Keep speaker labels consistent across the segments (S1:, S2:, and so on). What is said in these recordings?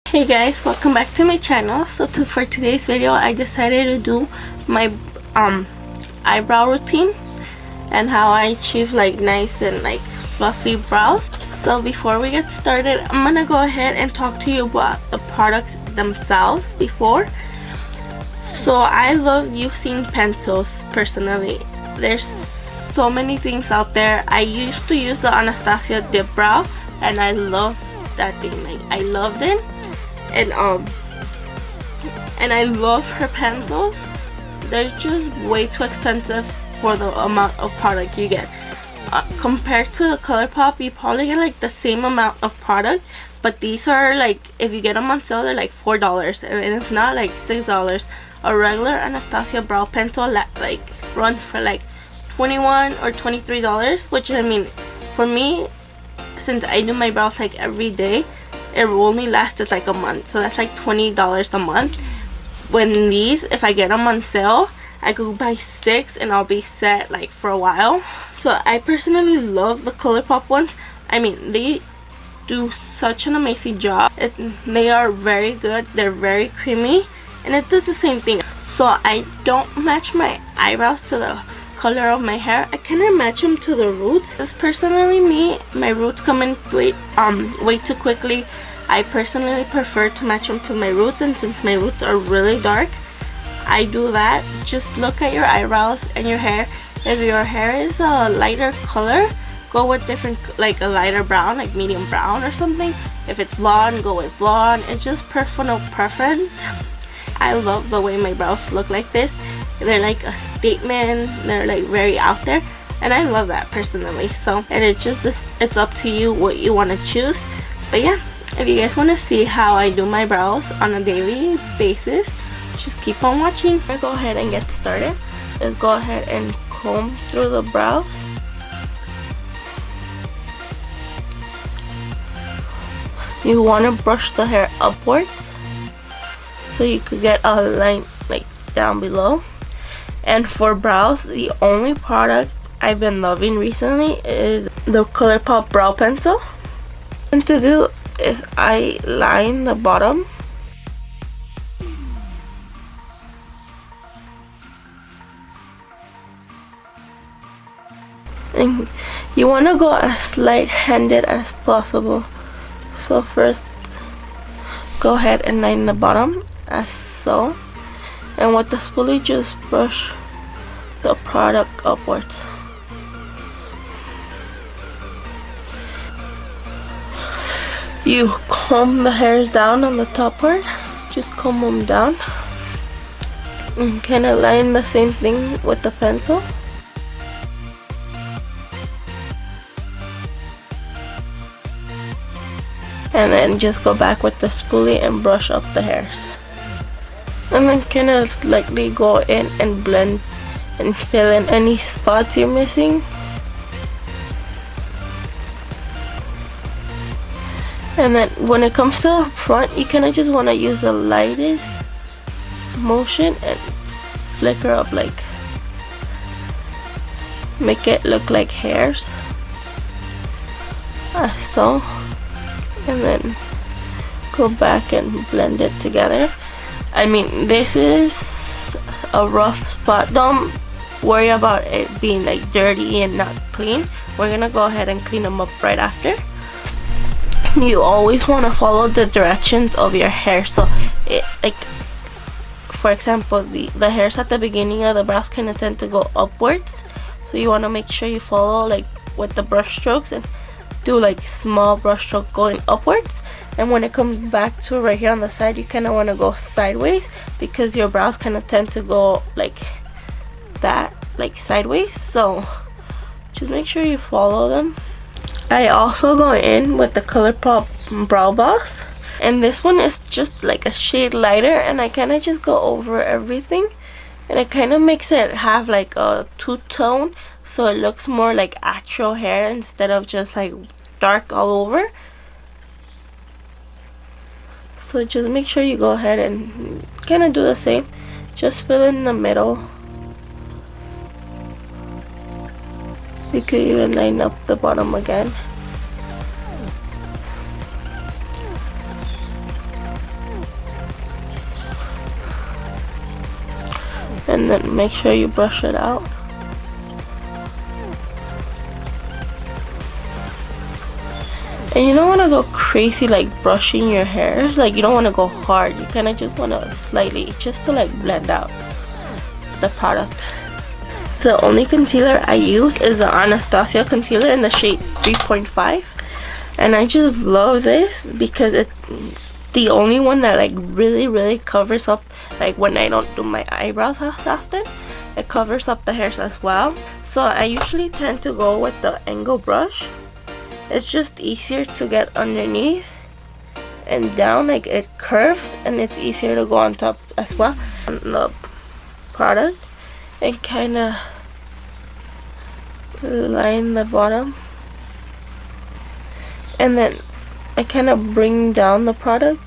S1: Hey guys, welcome back to my channel. For today's video I decided to do my eyebrow routine and how I achieve like nice and like fluffy brows. So before we get started, I'm gonna go ahead and talk to you about the products themselves before. So I love using pencils personally. There's so many things out there. I used to use the Anastasia Dip Brow and I love that thing. Like I loved it. And I love her pencils. They're just way too expensive for the amount of product you get. Compared to the ColourPop, you probably get like the same amount of product, but these are like, if you get them on sale, they're like $4, and if not, like $6. A regular Anastasia brow pencil like runs for like $21 or $23, which I mean, for me, since I do my brows like every day, it only lasted like a month, so that's like $20 a month. When these, if I get them on sale, I could buy 6 and I'll be set like for a while. So I personally love the ColourPop ones. I mean, they do such an amazing job. They are very good. They're very creamy and it does the same thing. So I don't match my eyebrows to the color of my hair. I kind of match them to the roots. That's personally me. My roots come in way too quickly. I personally prefer to match them to my roots, and since my roots are really dark, I do that. Just look at your eyebrows and your hair. If your hair is a lighter color, go with different, like a lighter brown, like medium brown or something. If it's blonde, go with blonde. It's just personal preference. I love the way my brows look like this. They're like a statement. They're like very out there, and I love that personally. So, and it's up to you what you want to choose. But yeah, if you guys want to see how I do my brows on a daily basis, just keep on watching. I'll go ahead and get started. Let's go ahead and comb through the brows. You want to brush the hair upwards so you could get a line like down below. And for brows, the only product I've been loving recently is the ColourPop brow pencil. And to do is I line the bottom and you want to go as light-handed as possible. So first, go ahead and line the bottom as so, and with the spoolie just brush the product upwards. You comb the hairs down on the top part, just comb them down, and kind of line the same thing with the pencil. And then just go back with the spoolie and brush up the hairs. And then kind of slightly go in and blend and fill in any spots you're missing. And then when it comes to the front, you kind of just want to use the lightest motion and flicker up, like make it look like hairs as so, and then go back and blend it together. I mean, this is a rough spot. Don't worry about it being like dirty and not clean. We're gonna go ahead and clean them up right after. You always want to follow the directions of your hair. So it, like for example, the hairs at the beginning of the brows kind of tend to go upwards, so you want to make sure you follow like with the brush strokes and do like small brush stroke going upwards. And when it comes back to right here on the side, you kind of want to go sideways, because your brows kind of tend to go like that, like sideways. So just make sure you follow them. I also go in with the ColourPop Brow Boss, and this one is just like a shade lighter, and I kind of just go over everything, and it kind of makes it have like a two-tone, so it looks more like actual hair instead of just like dark all over. So just make sure you go ahead and kind of do the same. Just fill in the middle. You could even line up the bottom again. and then make sure you brush it out. And you don't want to go crazy like brushing your hairs, like you don't want to go hard, you kind of just want to slightly, just to like blend out the product. The only concealer I use is the Anastasia concealer in the shade 3.5, and I just love this because it's the only one that like really covers up, like when I don't do my eyebrows as often, it covers up the hairs as well. So I usually tend to go with the angle brush. It's just easier to get underneath and down, like it curves, and it's easier to go on top as well on the product, and kind of line the bottom, and then I kind of bring down the product.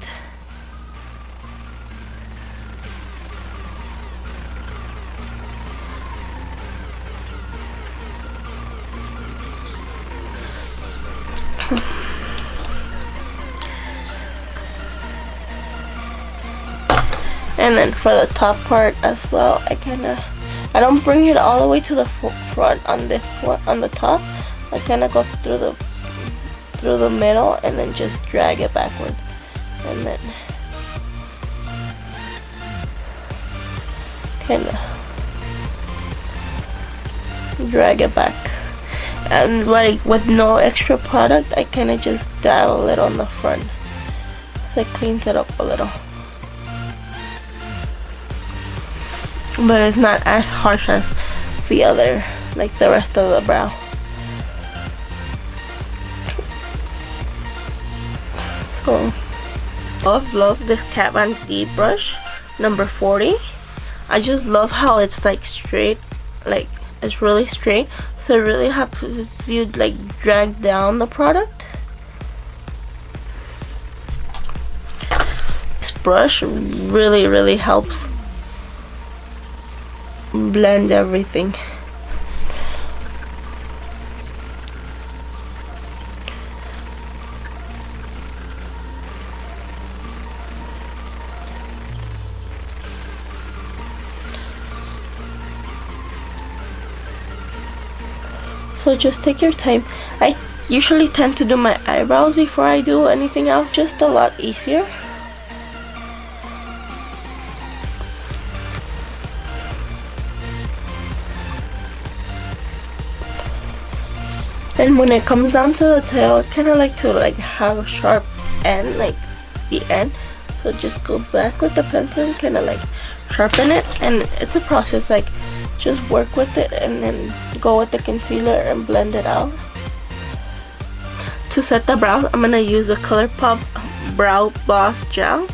S1: And then for the top part as well, I don't bring it all the way to the front on the top. I kind of go through the middle and then just drag it backward, and then kind of drag it back. And like with no extra product, I kind of just dab it on the front, so it cleans it up a little. But it's not as harsh as the other, like the rest of the brow. So love this Kat Von D brush number 40. I just love how it's like straight, like it's really straight, so it really helps you like drag down the product. This brush really helps blend everything. So just take your time. I usually tend to do my eyebrows before I do anything else, just a lot easier. And when it comes down to the tail, I kind of like to like have a sharp end, like the end. So just go back with the pencil and kind of like sharpen it. And it's a process, like just work with it and then go with the concealer and blend it out. To set the brows, I'm gonna use the ColourPop Brow Boss Gel.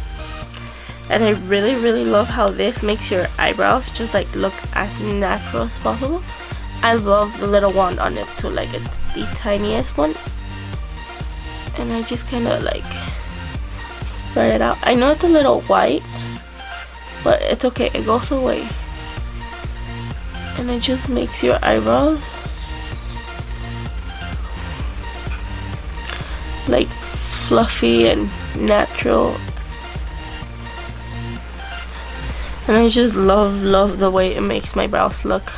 S1: And I really love how this makes your eyebrows just like look as natural as possible. I love the little one on it too, like it's the tiniest one, and I just kind of like spread it out. I know it's a little white, but it's okay, it goes away, and it just makes your eyebrows like fluffy and natural. And I just love the way it makes my brows look.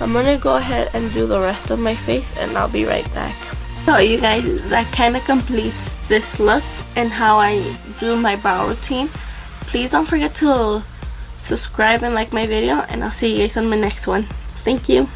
S1: I'm gonna go ahead and do the rest of my face, and I'll be right back. So you guys, that kind of completes this look and how I do my brow routine. Please don't forget to subscribe and like my video, and I'll see you guys on my next one. Thank you.